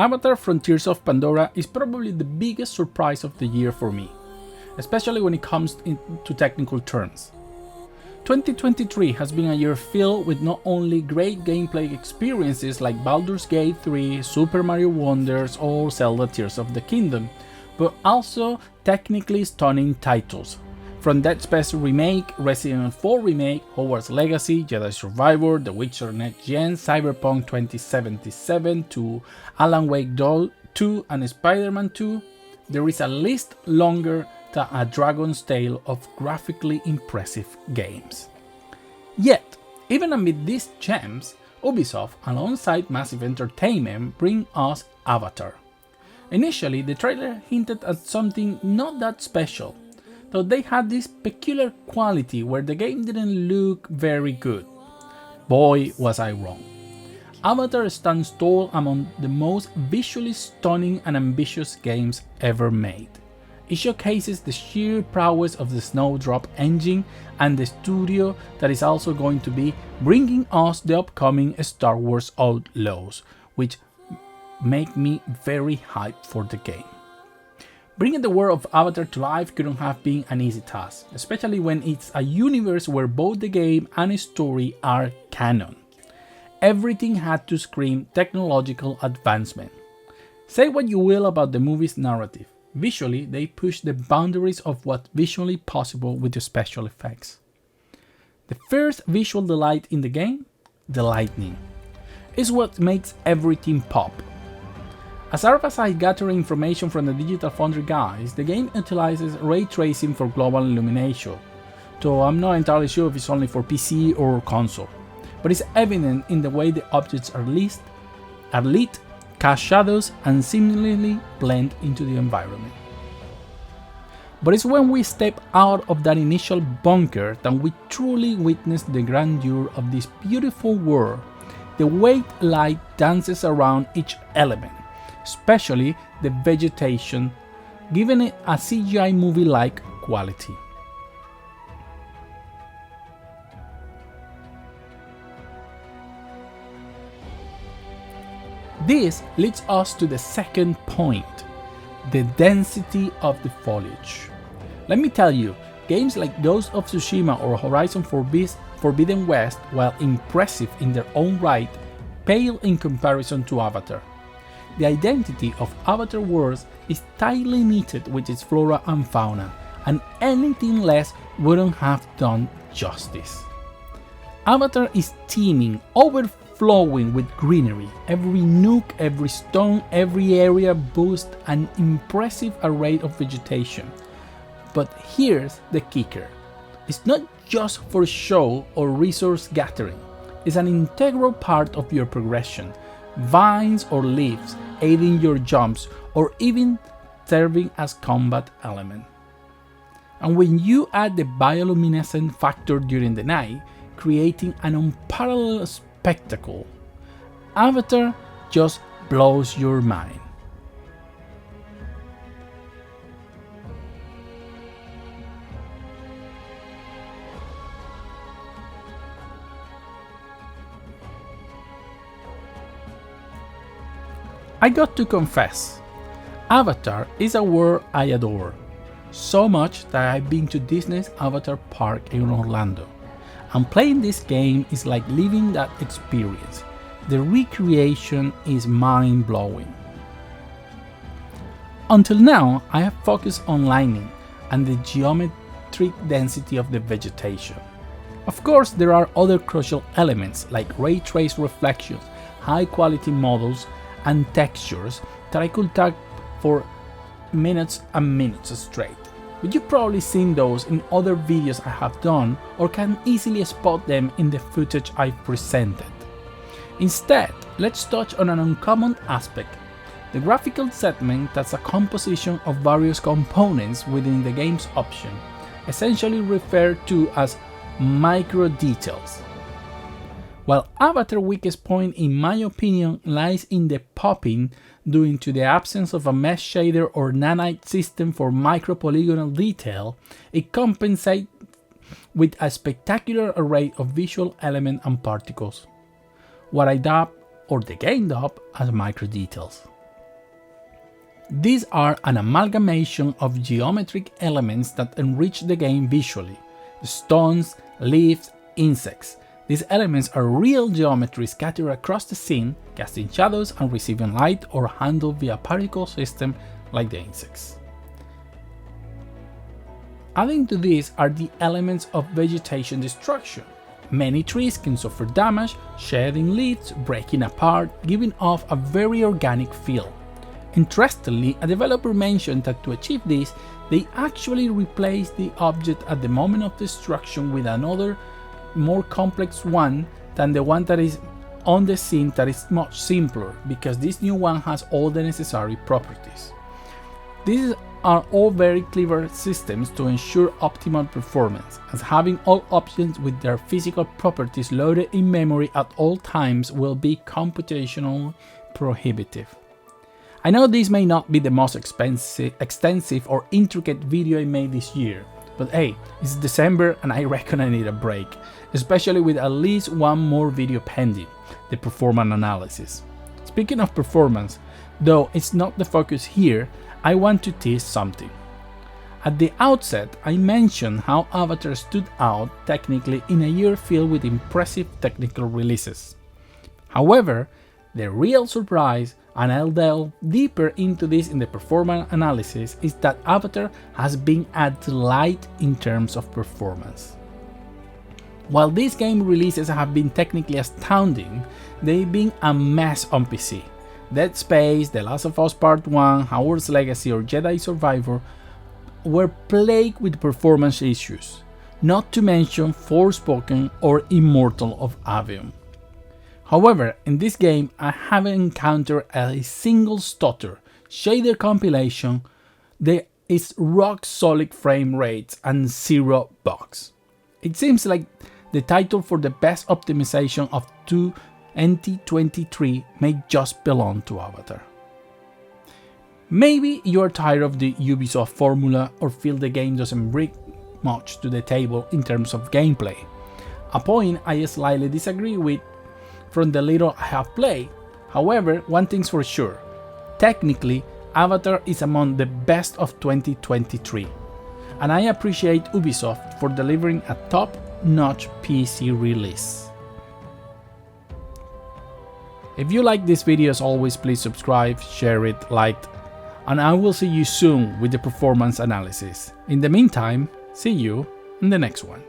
Avatar Frontiers of Pandora is probably the biggest surprise of the year for me, especially when it comes to technical terms. 2023 has been a year filled with not only great gameplay experiences like Baldur's Gate 3, Super Mario Wonders or Zelda Tears of the Kingdom, but also technically stunning titles. From Dead Space Remake, Resident Evil 4 Remake, Hogwarts Legacy, Jedi Survivor, The Witcher Next Gen, Cyberpunk 2077 to Alan Wake 2 and Spider-Man 2, there is a list longer than a Dragon's Tale of graphically impressive games. Yet, even amid these gems, Ubisoft, alongside Massive Entertainment, bring us Avatar. Initially, the trailer hinted at something not that special, though they had this peculiar quality where the game didn't look very good. Boy, was I wrong. Avatar stands tall among the most visually stunning and ambitious games ever made. It showcases the sheer prowess of the Snowdrop engine and the studio that is also going to be bringing us the upcoming Star Wars Outlaws, which make me very hyped for the game. Bringing the world of Avatar to life couldn't have been an easy task, especially when it's a universe where both the game and story are canon. Everything had to scream technological advancement. Say what you will about the movie's narrative, visually they push the boundaries of what's visually possible with the special effects. The first visual delight in the game, the lightning, is what makes everything pop. As far as I gather information from the Digital Foundry guys, the game utilizes ray tracing for global illumination, though I'm not entirely sure if it's only for PC or console, but it's evident in the way the objects are lit, cast shadows, and seamlessly blend into the environment. But it's when we step out of that initial bunker that we truly witness the grandeur of this beautiful world. The way light dances around each element, especially the vegetation, giving it a CGI movie-like quality. This leads us to the second point, the density of the foliage. Let me tell you, games like Ghost of Tsushima or Horizon Forbidden West, while impressive in their own right, pale in comparison to Avatar. The identity of Avatar worlds is tightly knitted with its flora and fauna, and anything less wouldn't have done justice. Avatar is teeming, overflowing with greenery. Every nook, every stone, every area boasts an impressive array of vegetation. But here's the kicker. It's not just for show or resource gathering. It's an integral part of your progression. Vines or leaves aiding your jumps, or even serving as combat element. And when you add the bioluminescent factor during the night, creating an unparalleled spectacle, Avatar just blows your mind. I got to confess, Avatar is a world I adore, so much that I've been to Disney's Avatar Park in Orlando, and playing this game is like living that experience. The recreation is mind-blowing. Until now, I have focused on lighting and the geometric density of the vegetation. Of course, there are other crucial elements like ray trace reflections, high-quality models, and textures that I could tag for minutes and minutes straight. But you've probably seen those in other videos I have done or can easily spot them in the footage I've presented. Instead, let's touch on an uncommon aspect, the graphical segment that's a composition of various components within the game's option, essentially referred to as micro details. While Avatar's weakest point in my opinion lies in the popping due to the absence of a mesh shader or nanite system for micro-polygonal detail, it compensates with a spectacular array of visual elements and particles, what I dub, or the game dub, as micro details. These are an amalgamation of geometric elements that enrich the game visually: stones, leaves, insects. These elements are real geometry scattered across the scene, casting shadows and receiving light, or handled via particle system like the insects. Adding to this are the elements of vegetation destruction. Many trees can suffer damage, shedding leaves, breaking apart, giving off a very organic feel. Interestingly, a developer mentioned that to achieve this, they actually replaced the object at the moment of destruction with another, more complex one than the one that is on the scene, that is much simpler, because this new one has all the necessary properties. These are all very clever systems to ensure optimal performance, as having all options with their physical properties loaded in memory at all times will be computationally prohibitive. I know this may not be the most extensive or intricate video I made this year, but hey, it's December and I reckon I need a break, especially with at least one more video pending, the performance analysis. Speaking of performance, though it's not the focus here, I want to tease something. At the outset, I mentioned how Avatar stood out technically in a year filled with impressive technical releases. However, the real surprise, and I'll delve deeper into this in the performance analysis, is that Avatar has been a delight in terms of performance. While these game releases have been technically astounding, they've been a mess on PC. Dead Space, The Last of Us Part 1, Hogwarts Legacy or Jedi Survivor were plagued with performance issues, not to mention Forspoken or Immortal of Avium. However, in this game I haven't encountered a single stutter, shader compilation, there is rock solid frame rates and zero bugs. It seems like the title for the best optimization of 2023 may just belong to Avatar. Maybe you're tired of the Ubisoft formula or feel the game doesn't bring much to the table in terms of gameplay. A point I slightly disagree with from the little I have played. However, one thing's for sure, technically Avatar is among the best of 2023, and I appreciate Ubisoft for delivering a top-notch PC release. If you like this video, as always, please subscribe, share it, like, and I will see you soon with the performance analysis. In the meantime, see you in the next one.